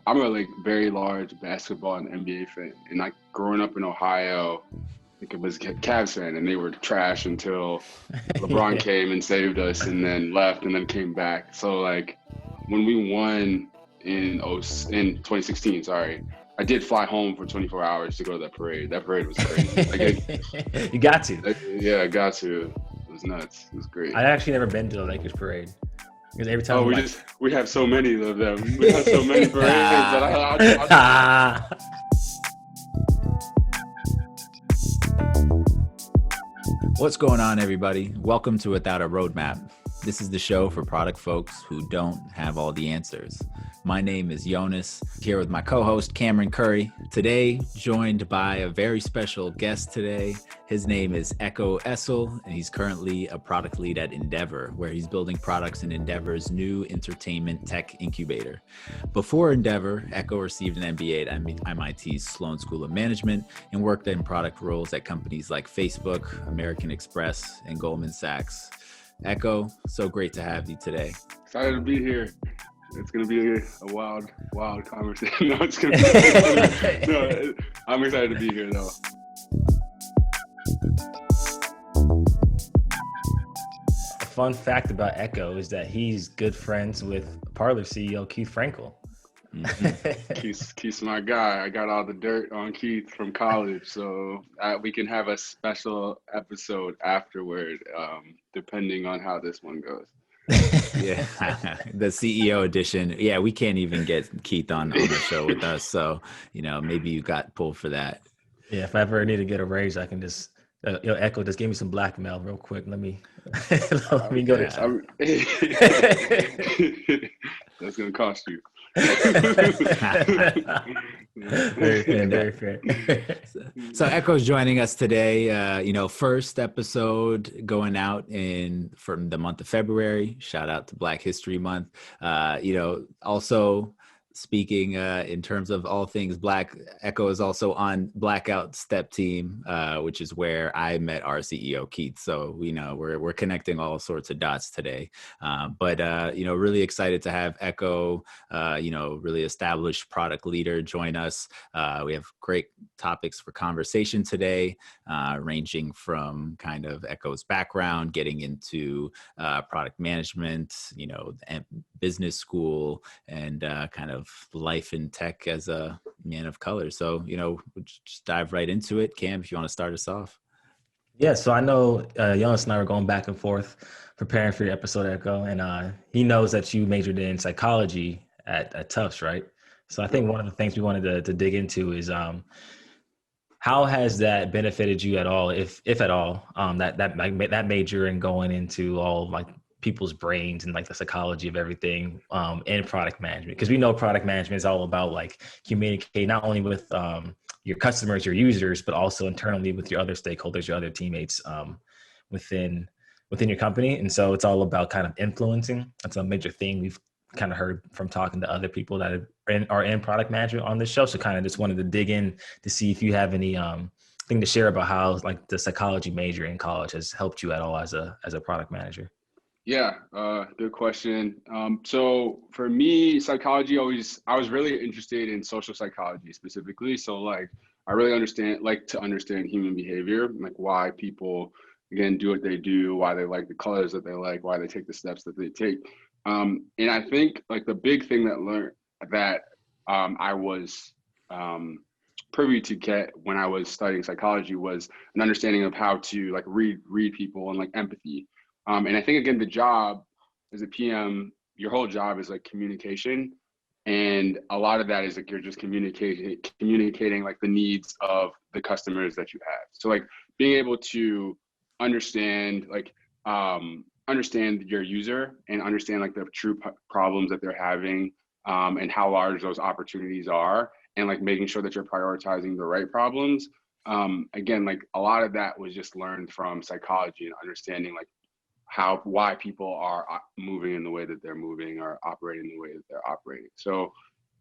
I'm a like very large basketball and NBA fan, and like growing up in Ohio, like it was a Cavs fan, and they were trash until LeBron Yeah. came and saved us, and then left, and then came back. So like when we won in 2016, sorry, I did fly home for 24 hours to go to that parade. That parade was crazy. You got to. Yeah, I got to. It was nuts. It was great. I actually never been to the Lakers parade because every time Oh, I'm like, we have so many of them. We have so many parades that I What's going on, everybody? Welcome to Without a Roadmap. This is the show for product folks who don't have all the answers. My name is Yonas, here with my co-host Cameron Curry. Today, joined by a very special guest today. His name is Ekow Essel, and he's currently a product lead at Endeavor, where he's building products in Endeavor's new entertainment tech incubator. Before Endeavor, Ekow received an MBA at MIT's Sloan School of Management and worked in product roles at companies like Facebook, American Express, and Goldman Sachs. Ekow, so great to have you today. excited to be here. It's gonna be a wild conversation. No, it's gonna be. No, I'm excited to be here though. a fun fact about Ekow is that he's good friends with Parlor CEO Keith Frankel. Keith's my guy. I got all the dirt on Keith from college, so we can have a special episode afterward, depending on how this one goes. Yeah, the CEO edition. Yeah, we can't even get Keith on the show with us, so maybe you got pulled for that. Yeah, if I ever need to get a raise, I can just Ekow, just give me some blackmail real quick. Let me go there. That's gonna cost you. Very fair. So Ekow's joining us today. First episode going out from the month of February. Shout out to Black History Month. Also speaking in terms of all things Black, Ekow is also on Blackout Step Team, which is where I met our CEO Keith. So we're connecting all sorts of dots today. But really excited to have Ekow, really established product leader, join us. We have great topics for conversation today, ranging from kind of Ekow's background, getting into product management, business school, and kind of life in tech as a man of color. So, we'll just dive right into it. Cam, if you want to start us off. Yeah, so I know Yonas and I were going back and forth preparing for your episode, Ekow, and he knows that you majored in psychology at Tufts, right? So I think one of the things we wanted to dig into is how has that benefited you at all, if at all, that major and going into all like people's brains and like the psychology of everything in product management? Because we know product management is all about like communicate not only with your customers, your users, but also internally with your other stakeholders, your other teammates within your company. And so it's all about kind of influencing. That's a major thing we've kind of heard from talking to other people that are in product management on this show. So kind of just wanted to dig in to see if you have any thing to share about how like the psychology major in college has helped you at all as a product manager. Yeah, good question. So for me, psychology I was really interested in social psychology specifically. So like, I really like to understand human behavior, like why people, again, do what they do, why they like the colors that they like, why they take the steps that they take. And I think like the big thing that I was privy to get when I was studying psychology was an understanding of how to like read people and like empathy. And I think, again, the job as a PM, your whole job is like communication. And a lot of that is like you're just communicating like the needs of the customers that you have. So like being able to understand your user and understand like the true problems that they're having, and how large those opportunities are, and like making sure that you're prioritizing the right problems. Again, like a lot of that was just learned from psychology and understanding like why people are moving in the way that they're moving or operating the way that they're operating. So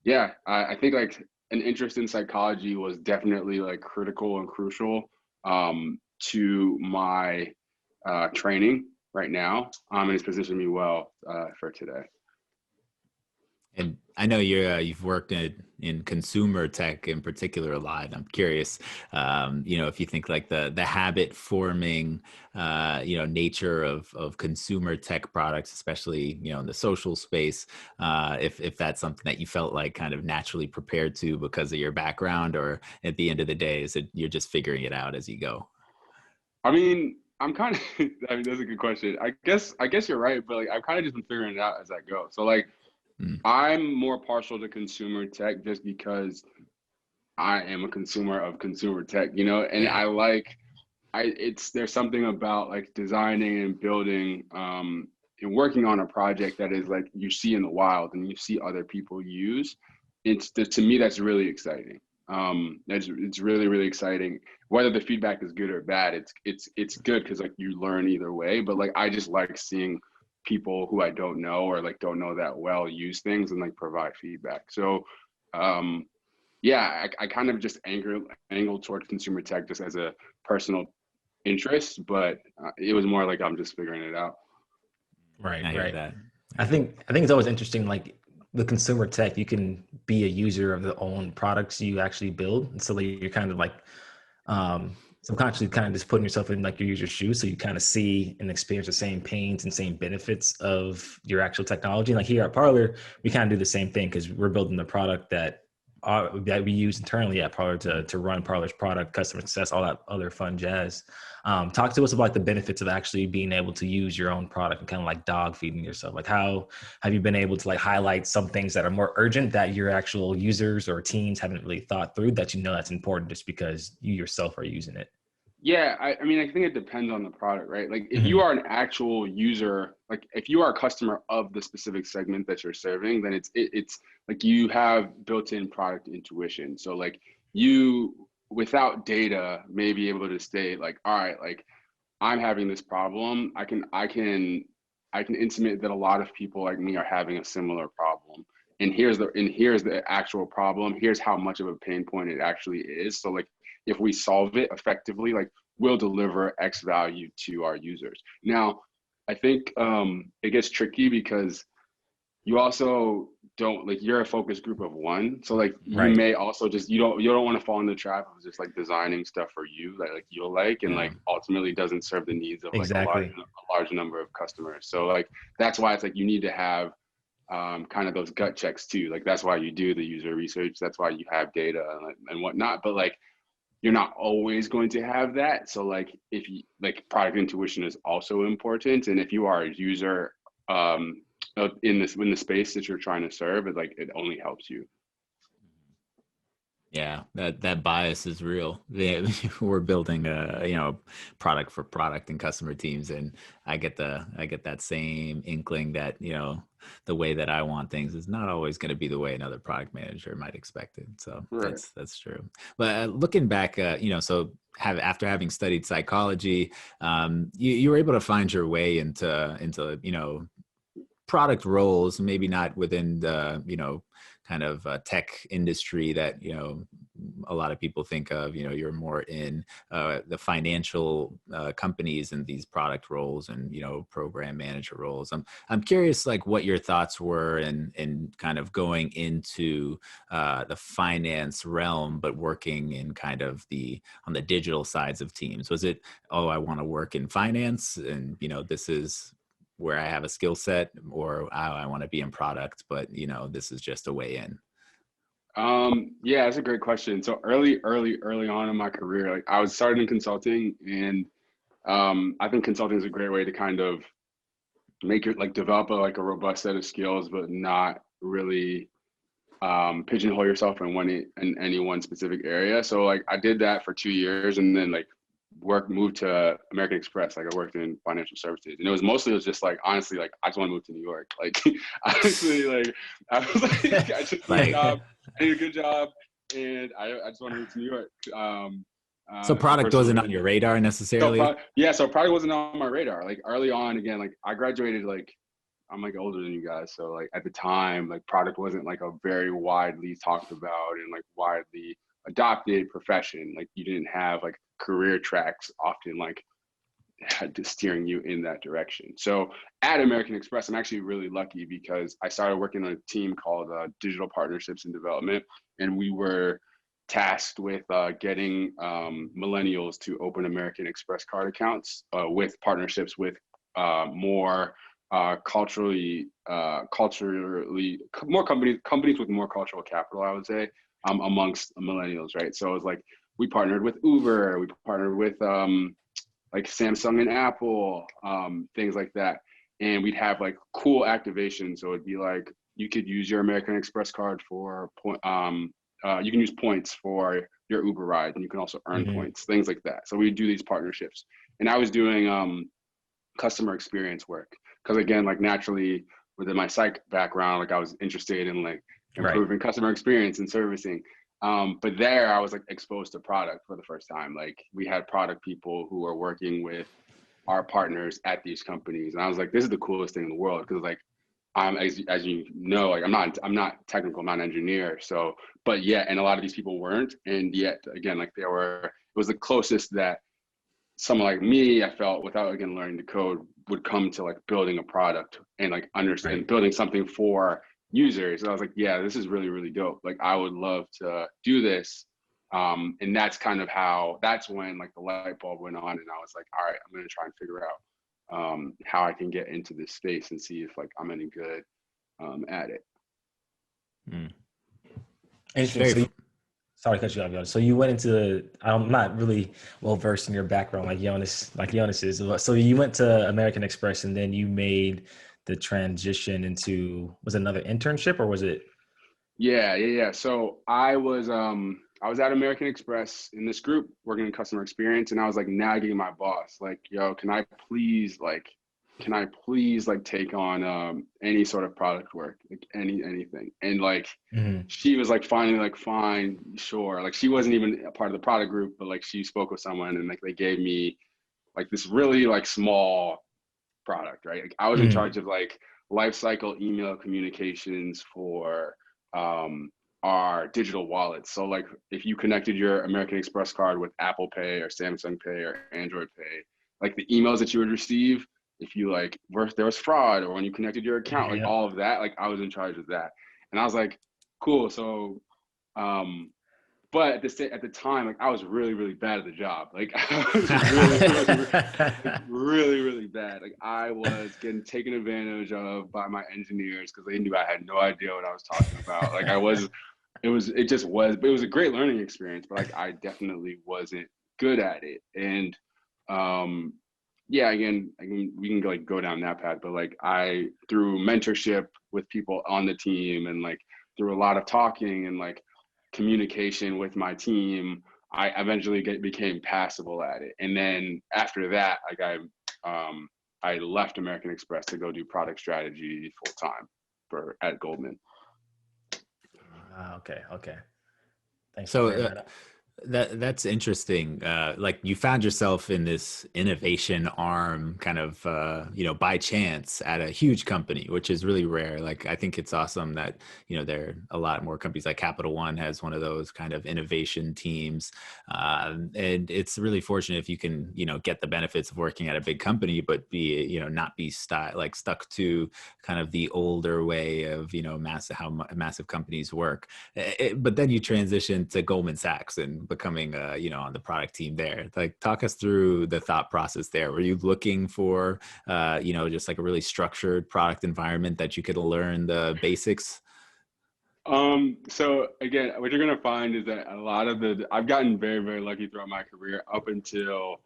yeah, I think like an interest in psychology was definitely like critical and crucial to my training right now, and it's positioned me well for today. And I know you've worked in consumer tech in particular a lot. I'm curious, if you think like the habit forming, nature of consumer tech products, especially in the social space, if that's something that you felt like kind of naturally prepared to because of your background, or at the end of the day, is it you're just figuring it out as you go? I mean, I'm kind of, I mean, that's a good question. I guess you're right, but like, I've kind of just been figuring it out as I go. So like, Mm, I'm more partial to consumer tech just because I am a consumer of consumer tech, and yeah. I like, there's something about like designing and building, and working on a project that is like you see in the wild and you see other people use. To me, that's really exciting. It's really, really exciting. Whether the feedback is good or bad, it's good because like you learn either way. But like I just like seeing people who I don't know or like don't know that well use things and like provide feedback. So yeah, I kind of just angled toward consumer tech just as a personal interest, but it was more like I'm just figuring it out. Right, I hear right. that. I think it's always interesting, like the consumer tech, you can be a user of the own products you actually build. And so like, you're kind of like subconsciously kind of just putting yourself in like your user's shoes. So you kind of see and experience the same pains and same benefits of your actual technology. Like here at Parlor, we kind of do the same thing because we're building the product that we use internally at Parlor to run Parlor's product, customer success, all that other fun jazz. Talk to us about the benefits of actually being able to use your own product and kind of like dog feeding yourself. Like how have you been able to like highlight some things that are more urgent that your actual users or teams haven't really thought through that that's important just because you yourself are using it? Yeah, I mean, I think it depends on the product, right? Like if you Hmm. are an actual user, like if you are a customer of the specific segment that you're serving, then it's like you have built-in product intuition. So like you, without data, may be able to state like, all right, like I'm having this problem. I can intimate that a lot of people like me are having a similar problem. And here's the actual problem. Here's how much of a pain point it actually is. So like if we solve it effectively, like we'll deliver X value to our users. Now, I think it gets tricky because you also don't like you're a focus group of one, so like you Right. may also just you don't want to fall in the trap of just like designing stuff for you that like you'll like and Yeah. like ultimately doesn't serve the needs of like Exactly. a large number of customers. So like that's why it's like you need to have kind of those gut checks too. Like that's why you do the user research, that's why you have data and whatnot, but like you're not always going to have that. So like if you like product intuition is also important, and if you are a user um in the space that you're trying to serve, it only helps you. Yeah, that bias is real. We're building product for product and customer teams, and I get that same inkling that the way that I want things is not always going to be the way another product manager might expect it. So Right. that's true. But looking back, so after having studied psychology, you were able to find your way into product roles, maybe not within the kind of tech industry that a lot of people think of. You're more in the financial companies and these product roles and program manager roles. I'm curious, like what your thoughts were in kind of going into the finance realm, but working in kind of on the digital sides of teams. Was it, oh, I want to work in finance and this is where I have a skill set, or I want to be in product, but this is just a way in? Yeah, that's a great question. So early on in my career, like I was starting in consulting, and I think consulting is a great way to kind of make it like develop a robust set of skills, but not really pigeonhole yourself in any one specific area. So like I did that for 2 years, and then like moved to American Express. Like I worked in financial services, and it was just like honestly like I just want to move to New York. Like honestly, like I was like I just need a Like, job, I need a good job, and I just want to move to New York so for product personal wasn't on reasons. your radar necessarily? So probably wasn't on my radar. Like early on, again, like I graduated like I'm like older than you guys, so like at the time, like product wasn't like a very widely talked about and like widely adopted profession. Like you didn't have like career tracks often like steering you in that direction. So at American Express, I'm actually really lucky because I started working on a team called Digital Partnerships and Development, and we were tasked with getting millennials to open American Express card accounts with partnerships with more culturally more companies with more cultural capital, I would say, amongst millennials, right? So it was like we partnered with Uber, we partnered with like Samsung and Apple, things like that. And we'd have like cool activations. So it'd be like, you could use your American Express card for, you can use points for your Uber ride, and you can also earn points, things like that. So we'd do these partnerships. And I was doing customer experience work. Cause again, like naturally within my psych background, like I was interested in like improving customer experience and servicing. But there I was like exposed to product for the first time. Like we had product people who were working with our partners at these companies. And I was like, this is the coolest thing in the world. Cause like I'm, as you know, like I'm not technical, I'm not an engineer. So, but yet, and a lot of these people weren't. And yet again, like it was the closest that someone like me, I felt, without again learning the code, would come to like building a product and like understand building something for users. And I was like, yeah, this is really, really dope. Like I would love to do this. And that's kind of that's when like the light bulb went on, and I was like, all right, I'm going to try and figure out how I can get into this space and see if like I'm any good at it. Interesting. Sorry to cut you off, Yonas. So you went into, I'm not really well versed in your background like Yonas is. So you went to American Express and then you made the transition into, was it another internship or was it? Yeah. So I was at American Express in this group working in customer experience, and I was like nagging my boss, like, yo, can I please take on any sort of product work, like anything. And like she was like finally like, fine, sure. Like she wasn't even a part of the product group, but like she spoke with someone and like they gave me like this really like small product, right? Like I was in charge of like life cycle email communications for our digital wallets. So like if you connected your American Express card with Apple Pay or Samsung Pay or Android Pay, like the emails that you would receive, if you like there was fraud, or when you connected your account, like all of that, like I was in charge of that. And I was like, cool. So but at the time, like I was really, really bad at the job. Like I was really bad. Like I was getting taken advantage of by my engineers because they knew I had no idea what I was talking about. Like it was a great learning experience, but like I definitely wasn't good at it. And yeah, again, we can like go down that path, but like through mentorship with people on the team and like through a lot of talking and like communication with my team, I eventually became passable at it. And then after that, like I left American Express to go do product strategy full time at Goldman. Okay. Thanks. So that's interesting. Like you found yourself in this innovation arm kind of, by chance at a huge company, which is really rare. Like, I think it's awesome that, there are a lot more companies, like Capital One has one of those kind of innovation teams. And it's really fortunate if you can, get the benefits of working at a big company, but not be stuck to kind of the older way of, how massive companies work. But then you transition to Goldman Sachs and becoming on the product team there. Like, talk us through the thought process there. Were you looking for just like a really structured product environment that you could learn the basics? So again, what you're gonna find is that a lot of I've gotten very, very lucky throughout my career up until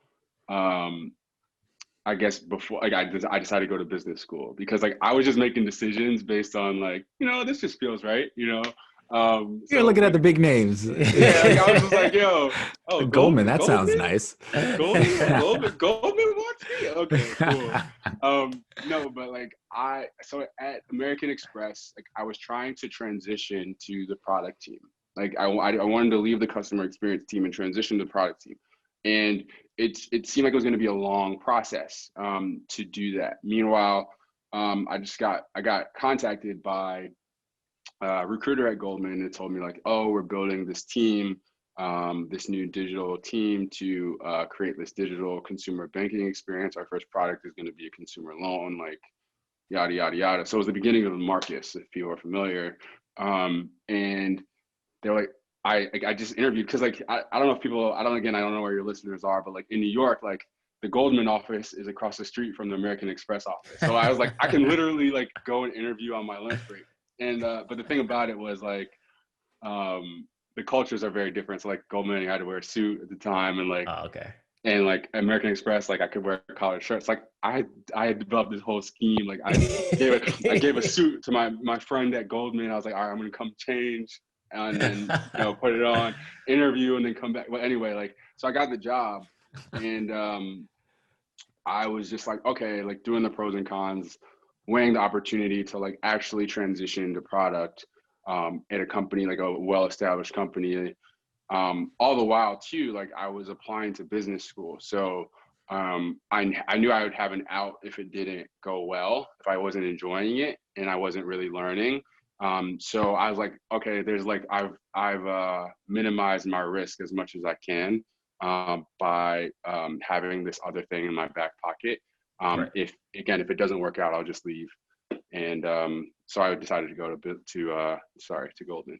I guess before I decided to go to business school, because like I was just making decisions based on like, this just feels right, You're looking at the big names. Yeah, like I was just like, Goldman, that sounds nice. Goldman wants me? Okay, cool. No, but like so at American Express, like I was trying to transition to the product team. Like I wanted to leave the customer experience team and transition to the product team. And it seemed like it was going to be a long process to do that. Meanwhile, I got contacted by recruiter at Goldman and told me like, oh, we're building this team this new digital team to create this digital consumer banking experience. Our first product is going to be a consumer loan, like yada, yada, yada. So it was the beginning of Marcus, if people are familiar. And they're like, I just interviewed, because like, I don't know if people, I don't know where your listeners are, but like in New York, like the Goldman office is across the street from the American Express office. So I was like, I can literally like go and interview on my lunch break. And, but the thing about it was like, the cultures are very different. So like Goldman, you had to wear a suit at the time, and like, Oh, okay. and like American Express, like I could wear collared shirts. Like I had developed this whole scheme. Like I gave a suit to my friend at Goldman. I was like, all right, I'm gonna come change and then put it on, interview, and then come back. But anyway, like, so I got the job, and I was just like, okay, like doing the pros and cons, weighing the opportunity to like actually transition to product at a company, like a well-established company. All the while too, like I was applying to business school. So I knew I would have an out if it didn't go well, if I wasn't enjoying it and I wasn't really learning. So I was like, okay, there's like, I've minimized my risk as much as I can by having this other thing in my back pocket. Right. If it doesn't work out, I'll just leave. And so I decided to go to Goldman.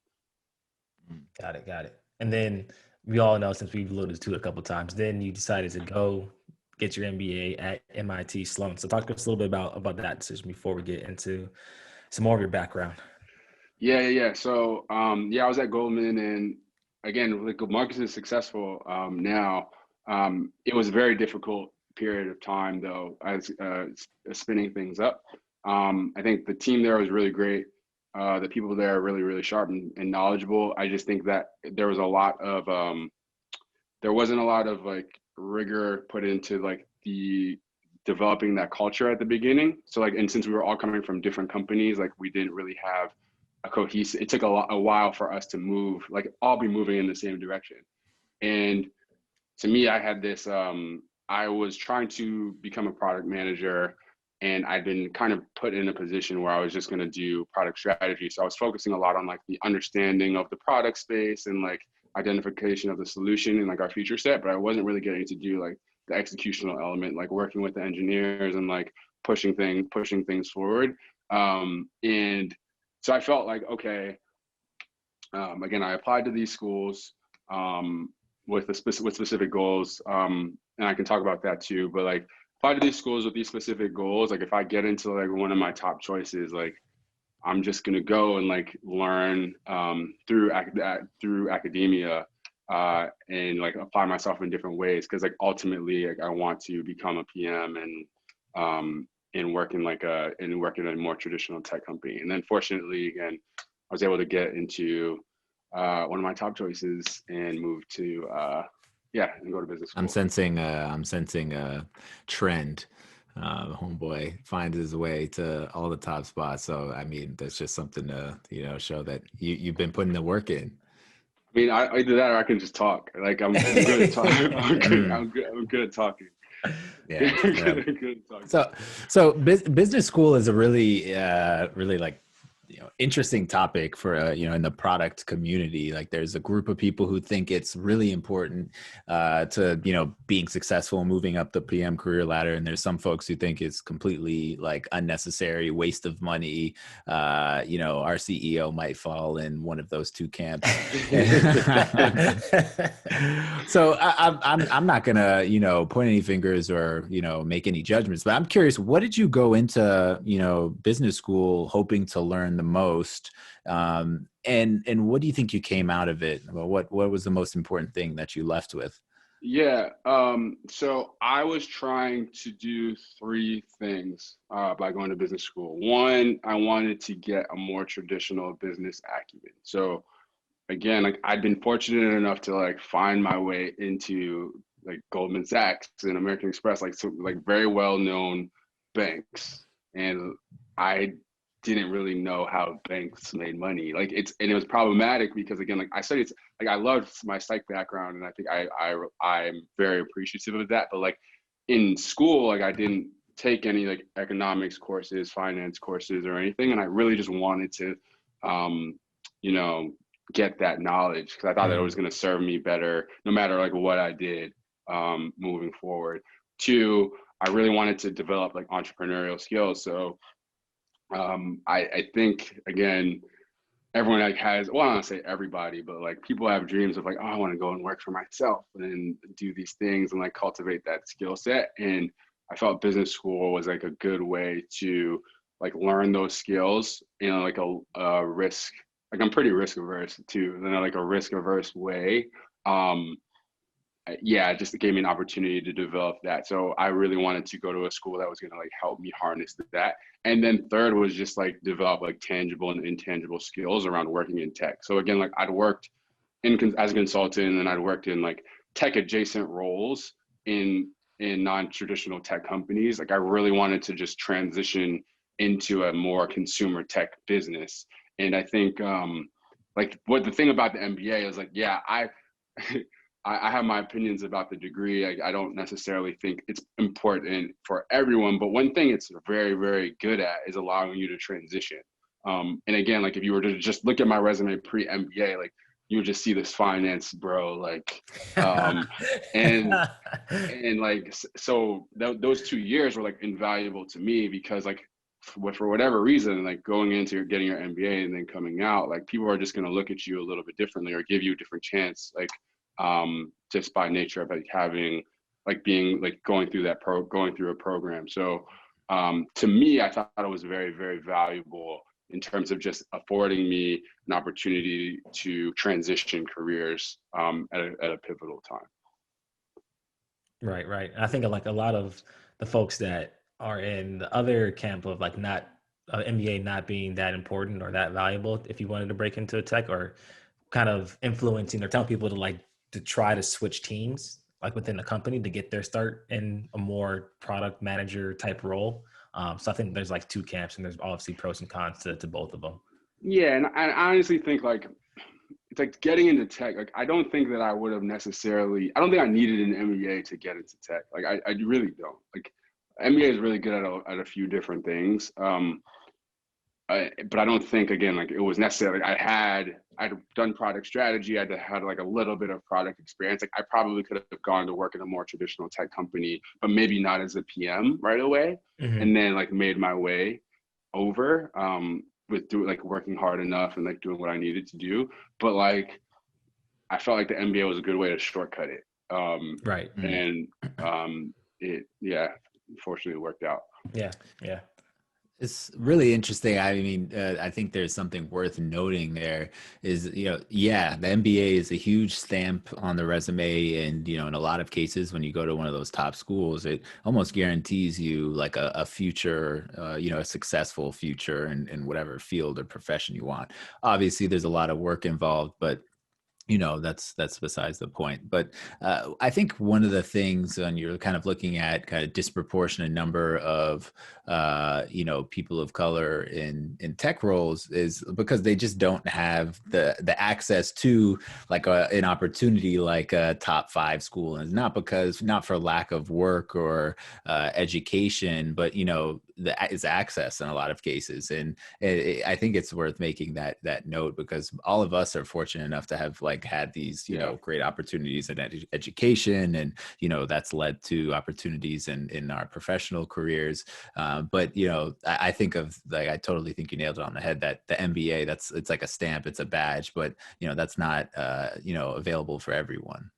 Got it. And then we all know, since we've alluded to it a couple of times, then you decided to go get your MBA at MIT Sloan. So talk to us a little bit about that decision before we get into some more of your background. Yeah. So I was at Goldman, and again, like Marcus is successful now. It was a very difficult period of time, though, as spinning things up. I think the team there was really great. The people there are really, really sharp and knowledgeable. I just think that there wasn't a lot of like rigor put into like the developing that culture at the beginning. So like, and since we were all coming from different companies, like we didn't really have a cohesive, it took a while for us to move, like all be moving in the same direction. And to me, I had this, I was trying to become a product manager, and I'd been kind of put in a position where I was just going to do product strategy. So I was focusing a lot on like the understanding of the product space and like identification of the solution and like our feature set, but I wasn't really getting to do like the executional element, like working with the engineers and like pushing things forward. And so I felt like, okay, again, I applied to these schools with specific goals, and I can talk about that too. But like, apply to these schools with these specific goals. Like, if I get into like one of my top choices, like I'm just gonna go and like learn through academia and like apply myself in different ways. Because like ultimately, like I want to become a PM and work in a more traditional tech company. And then fortunately, again, I was able to get into one of my top choices and move to and go to business school. I'm sensing a trend. Homeboy finds his way to all the top spots. So I mean, that's just something to show that you've been putting the work in. I mean, I either that or I can just talk. Like I'm good at talking. I'm good at talking. Yeah. Good at talking. So business school is a really like interesting topic for in the product community. Like there's a group of people who think it's really important to being successful, moving up the PM career ladder, and there's some folks who think it's completely like unnecessary, waste of money. Our CEO might fall in one of those two camps. So I'm not gonna point any fingers or make any judgments, but I'm curious, what did you go into business school hoping to learn the most, and what do you think you came out of it? What was the most important thing that you left with? Yeah, so I was trying to do three things by going to business school. One, I wanted to get a more traditional business acumen. So again, like I'd been fortunate enough to like find my way into like Goldman Sachs and American Express, like very well-known banks, and I didn't really know how banks made money. Like it was problematic because again, like I studied, like I loved my psych background, and I think I'm very appreciative of that. But like in school, like I didn't take any like economics courses, finance courses, or anything, and I really just wanted to, get that knowledge, because I thought that it was going to serve me better no matter like what I did moving forward. Two, I really wanted to develop like entrepreneurial skills. So I think, again, everyone like has, well, I don't want to say everybody, but like people have dreams of like, oh, I want to go and work for myself and do these things and like cultivate that skill set. And I felt business school was like a good way to like learn those skills in like a risk, like I'm pretty risk averse too, in like a risk averse way. Yeah, it just gave me an opportunity to develop that. So I really wanted to go to a school that was going to like help me harness that. And then third was just like develop like tangible and intangible skills around working in tech. So again, like I'd worked as a consultant, and I'd worked in like tech adjacent roles in non-traditional tech companies. Like I really wanted to just transition into a more consumer tech business. And I think like what the thing about the MBA is like, yeah, I have my opinions about the degree. I don't necessarily think it's important for everyone, but one thing it's very, very good at is allowing you to transition. And again, like if you were to just look at my resume pre-MBA, like you would just see this finance bro, like, and like, so those 2 years were like invaluable to me, because like for whatever reason, like going into getting your MBA and then coming out, like people are just going to look at you a little bit differently or give you a different chance. Like, just by nature of like having, like being like going through a program. So to me, I thought it was very, very valuable in terms of just affording me an opportunity to transition careers at a pivotal time. Right. I think like a lot of the folks that are in the other camp of like not MBA not being that important or that valuable if you wanted to break into tech, or kind of influencing or telling people to like to try to switch teams like within the company to get their start in a more product manager type role. So I think there's like two camps, and there's obviously pros and cons to both of them. Yeah, and I honestly think like it's like getting into tech. Like I don't think that I would have necessarily. I don't think I needed an MBA to get into tech. Like I really don't. Like MBA is really good at a few different things. But I don't think, again, like it was necessarily, I'd done product strategy. I'd had like a little bit of product experience. Like I probably could have gone to work in a more traditional tech company, but maybe not as a PM right away. Mm-hmm. And then like made my way over with like working hard enough and like doing what I needed to do. But like, I felt like the MBA was a good way to shortcut it. Right. And it, yeah, unfortunately worked out. Yeah. It's really interesting. I mean, I think there's something worth noting there is, yeah, the MBA is a huge stamp on the resume. And, in a lot of cases, when you go to one of those top schools, it almost guarantees you like a future, a successful future in whatever field or profession you want. Obviously, there's a lot of work involved, but that's besides the point. But I think one of the things when you're kind of looking at kind of disproportionate number of, people of color in tech roles is because they just don't have the access to like an opportunity like a top 5 school. And it's not for lack of work or education, but, is access in a lot of cases. And I think it's worth making that note, because all of us are fortunate enough to have like had these, great opportunities in education, and, that's led to opportunities in our professional careers. But, I think of like, I totally think you nailed it on the head that the MBA, it's like a stamp, it's a badge, but, that's not, available for everyone.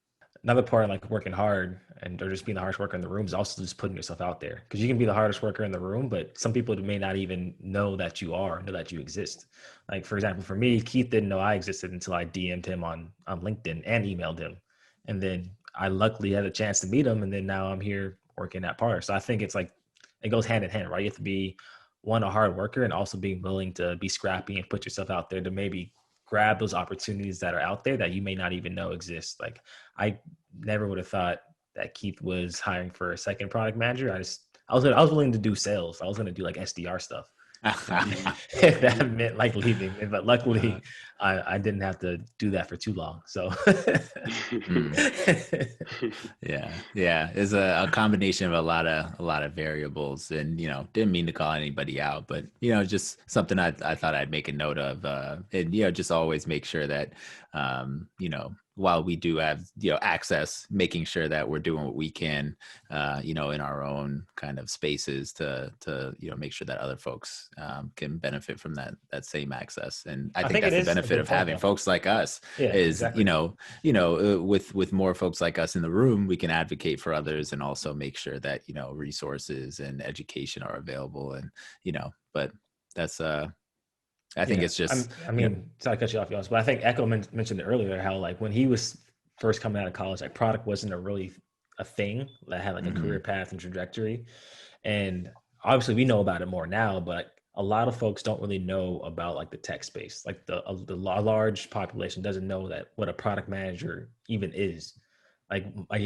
Another part of like working hard or just being the hardest worker in the room is also just putting yourself out there, because you can be the hardest worker in the room, but some people may not even know that you exist. Like, for example, for me, Keith didn't know I existed until I DM'd him on LinkedIn and emailed him. And then I luckily had a chance to meet him. And then now I'm here working at Parlor. So I think it's like, it goes hand in hand, right? You have to be a hard worker, and also being willing to be scrappy and put yourself out there to maybe grab those opportunities that are out there that you may not even know exist. Like I never would have thought that Keith was hiring for a second product manager. I was willing to do sales. I was going to do like SDR stuff. If that meant like leaving, but luckily I didn't have to do that for too long. So yeah, it's a combination of a lot of variables, and didn't mean to call anybody out, but just something I thought I'd make a note of, and just always make sure that while we do have access, making sure that we're doing what we can in our own kind of spaces to make sure that other folks can benefit from that same access. And I think that's the benefit of having folks like us is exactly. With more folks like us in the room, we can advocate for others and also make sure that resources and education are available. And but that's I think it's just. Sorry to cut you off, Yonas, but I think Ekow mentioned it earlier how like when he was first coming out of college, like product wasn't a thing that had like a career path and trajectory. And obviously we know about it more now, but a lot of folks don't really know about like the tech space. Like the large population doesn't know that what a product manager even is. Like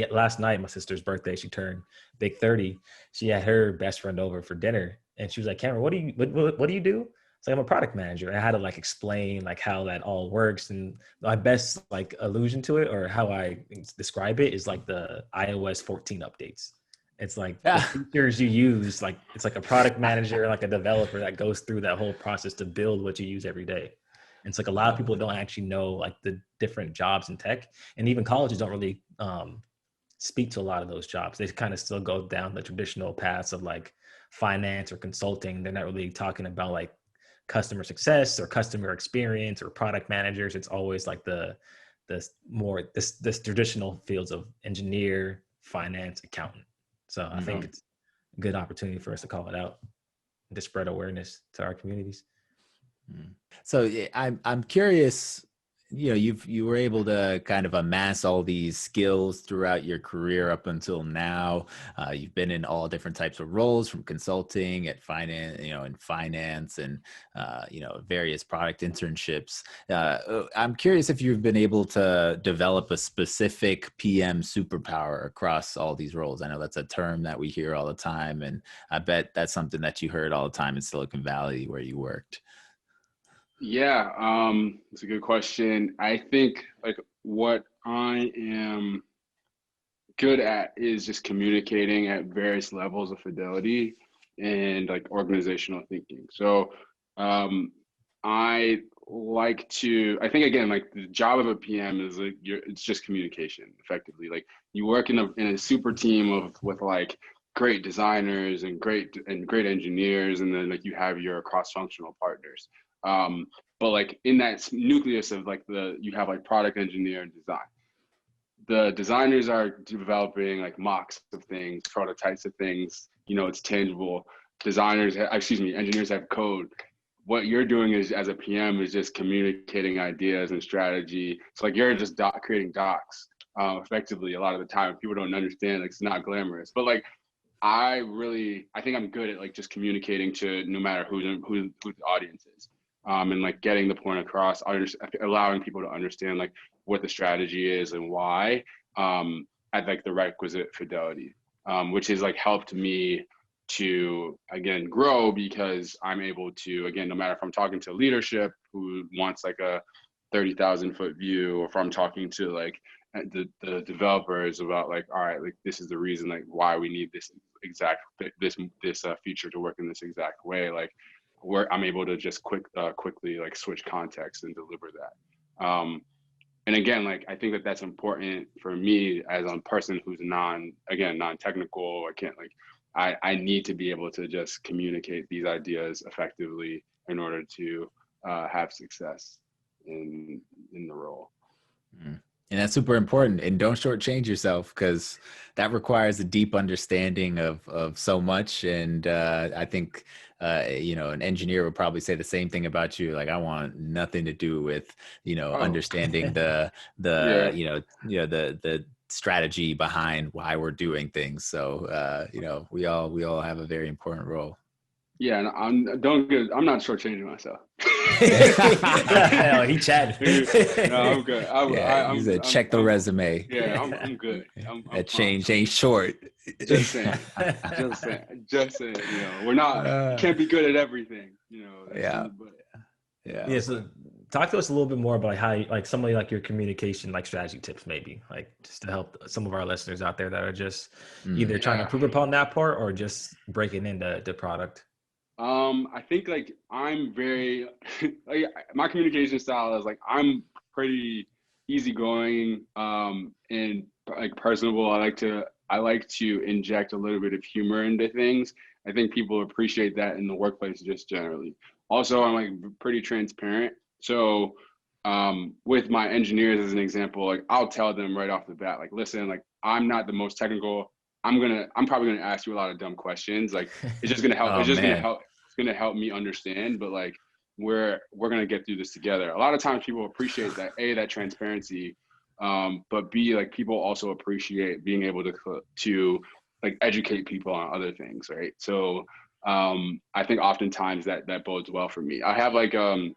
last night, my sister's birthday, she turned big 30. She had her best friend over for dinner, and she was like, "Cameron, what do you do?" It's like, "I'm a product manager." And I had to like explain like how that all works. And my best like allusion to it, or how I describe it, is like the iOS 14 updates. It's like the features you use, like it's like a product manager, like a developer that goes through that whole process to build what you use every day. And it's like a lot of people don't actually know like the different jobs in tech, and even colleges don't really speak to a lot of those jobs. They kind of still go down the traditional paths of like finance or consulting. They're not really talking about like customer success or customer experience or product managers. It's always like the this traditional fields of engineer, finance, accountant. So I think it's a good opportunity for us to call it out and to spread awareness to our communities. So I'm curious, you were able to kind of amass all these skills throughout your career up until now. You've been in all different types of roles, from consulting at finance, in finance, and various product internships. I'm curious if you've been able to develop a specific PM superpower across all these roles. I know that's a term that we hear all the time, and I bet that's something that you heard all the time in Silicon Valley where you worked. Yeah, it's a good question. I think like what I am good at is just communicating at various levels of fidelity and like organizational thinking. So I think again, like the job of a PM is like it's just communication effectively. Like you work in a super team with like great designers and great engineers, and then like you have your cross-functional partners. But like in that nucleus of like you have like product engineer and design. The designers are developing like mocks of things, prototypes of things, it's tangible. Engineers have code. What you're doing is, as a PM, is just communicating ideas and strategy. So like you're just creating docs effectively a lot of the time. People don't understand, like it's not glamorous, but like I think I'm good at like just communicating to no matter who the audience is. And like getting the point across, allowing people to understand like what the strategy is and why, at like the requisite fidelity, which has like helped me to again grow, because I'm able to, again, no matter if I'm talking to leadership who wants like a 30,000 foot view, or if I'm talking to like the developers about like, all right, like this is the reason like why we need this feature to work in this exact way, like where I'm able to just quickly like switch context and deliver that. And again, like I think that's important for me as a person who's non-technical. I need to be able to just communicate these ideas effectively in order to have success in the role. And that's super important. And don't shortchange yourself, because that requires a deep understanding of so much. And I think, an engineer would probably say the same thing about you. Like, I want nothing to do with, understanding the strategy behind why we're doing things. So, we all have a very important role. Yeah, and I'm not shortchanging myself. He chatted. No, I'm good. He said, check the resume. Yeah, I'm good. That change ain't short. Just saying. We're not. Can't be good at everything. Yeah. So talk to us a little bit more about like how like some of like your communication like strategy tips, maybe like just to help some of our listeners out there that are just either trying to Yeah. improve upon that part or just breaking into the product. I think like I'm very like my communication style is like I'm pretty easygoing and like personable. I like to inject a little bit of humor into things. I think people appreciate that in the workplace just generally. Also, I'm like pretty transparent. So with my engineers as an example, like I'll tell them right off the bat, like, listen, like I'm not the most technical. I'm probably gonna ask you a lot of dumb questions. Like it's just gonna help. Oh man. It's gonna help me understand. But like we're gonna get through this together. A lot of times people appreciate that transparency, but B, like people also appreciate being able to like educate people on other things, right? So I think oftentimes that bodes well for me. I have like I'll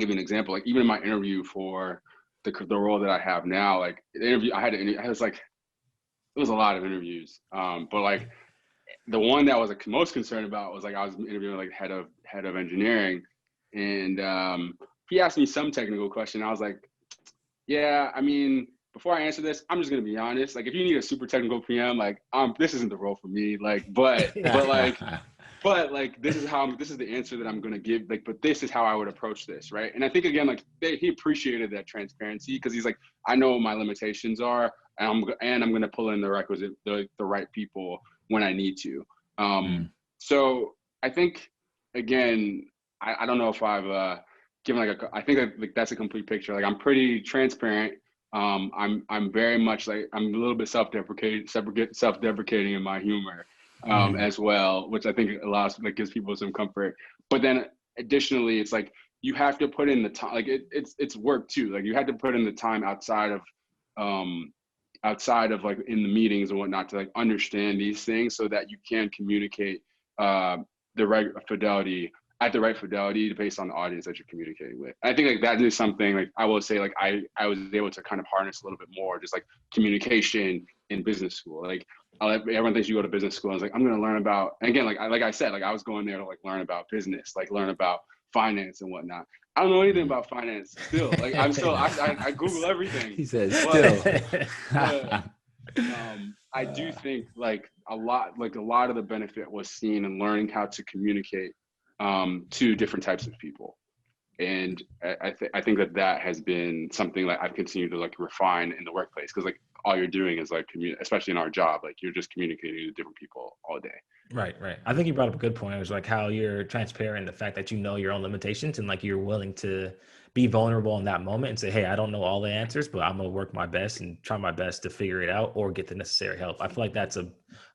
give you an example. Like even in my interview for the role that I have now, like the interview I was like it was a lot of interviews, but like the one that I was like most concerned about was like I was interviewing like head of engineering, and he asked me some technical question. I was like, yeah, I mean, before I answer this, I'm just gonna be honest. Like, if you need a super technical PM, like, this isn't the role for me. Like, but this is the answer that I'm gonna give. Like, but this is how I would approach this, right? And I think again, like, he appreciated that transparency because he's like, I know what my limitations are, and I'm gonna pull in the right people when I need to. So I think again, I don't know if I've given like I think like that's a complete picture. Like I'm pretty transparent. I'm very much like I'm a little bit self-deprecating in my humor as well, which I think gives people some comfort. But then additionally, it's like you have to put in the time. Like it's work too. Like you have to put in the time outside of like in the meetings and whatnot to like understand these things so that you can communicate the right fidelity based on the audience that you're communicating with. I think like that is something like I will say like I was able to kind of harness a little bit more just like communication in business school. Like everyone thinks you go to business school. I was like, I'm going to learn about, and again, like I said, like I was going there to like learn about business, like learn about finance and whatnot. I don't know anything about finance still. Like I Google everything. He says still. But, I do think like a lot of the benefit was seen in learning how to communicate to different types of people. And I think that has been something that I've continued to like refine in the workplace because like all you're doing is like especially in our job, like you're just communicating to different people all day. Right. I think you brought up a good point. It was like how you're transparent, the fact that you know your own limitations and like you're willing to be vulnerable in that moment and say, hey, I don't know all the answers, but I'm going to work my best and try my best to figure it out or get the necessary help. I feel like that's a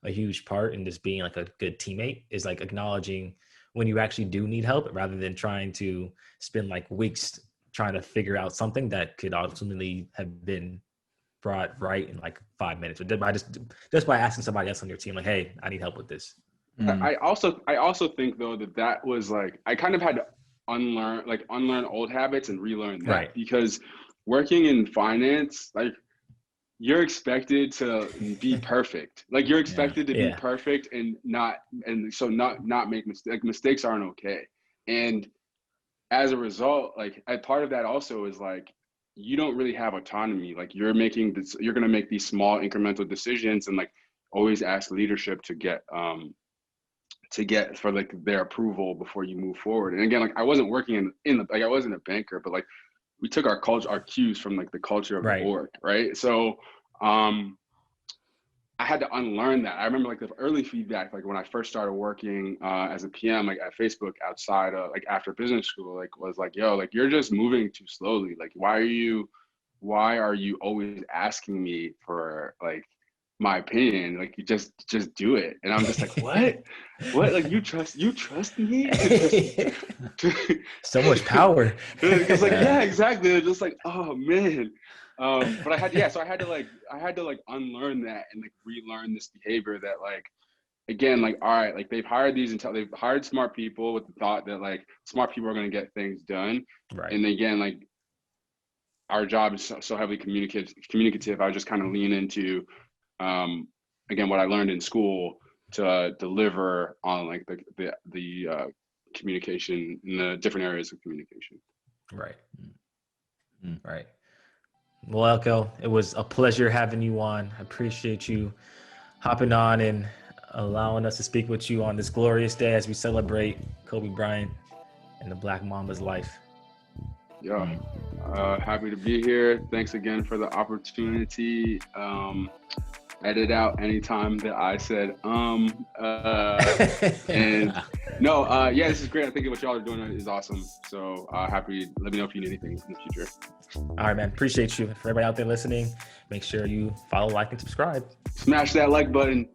huge part in just being like a good teammate is like acknowledging when you actually do need help rather than trying to spend like weeks trying to figure out something that could ultimately have been brought right in like 5 minutes. But just by asking somebody else on your team, like, hey, I need help with this. I also think though that was like I kind of had to unlearn old habits and relearn that right. Because working in finance, like you're expected to be perfect. Like you're expected to be perfect and not make mistakes. Like mistakes aren't okay. And as a result, like part of that also is like you don't really have autonomy. Like you're going to make these small incremental decisions and like always ask leadership to get for like their approval before you move forward. And again, like I wasn't working I wasn't a banker, but like we took our cues from like the culture of the org, right? So I had to unlearn that. I remember like the early feedback, like when I first started working as a PM, like at Facebook outside of like after business school, like was like, yo, like you're just moving too slowly. Like why are you always asking me for like my opinion? Like you just do it. And I'm just like, what? Like you trust me? So much power. It's like, yeah, exactly. It's just like, oh man. But I had to like unlearn that and like relearn this behavior that like, again, like, all right, like they've hired smart people with the thought that like smart people are going to get things done. Right. And again, like our job is so heavily communicative. I just kind of lean into, again, what I learned in school to deliver on like the communication in the different areas of communication. Right. Mm. Right. Well, Ekow, it was a pleasure having you on. I appreciate you hopping on and allowing us to speak with you on this glorious day as we celebrate Kobe Bryant and the Black Mamba's life. Yeah, happy to be here. Thanks again for the opportunity. Edit out anytime that I said and no, yeah, this is great. I think what y'all are doing is awesome. So happy. Let me know if you need anything in the future. All right, man. Appreciate you. For everybody out there listening, make sure you follow, like, and subscribe. Smash that like button.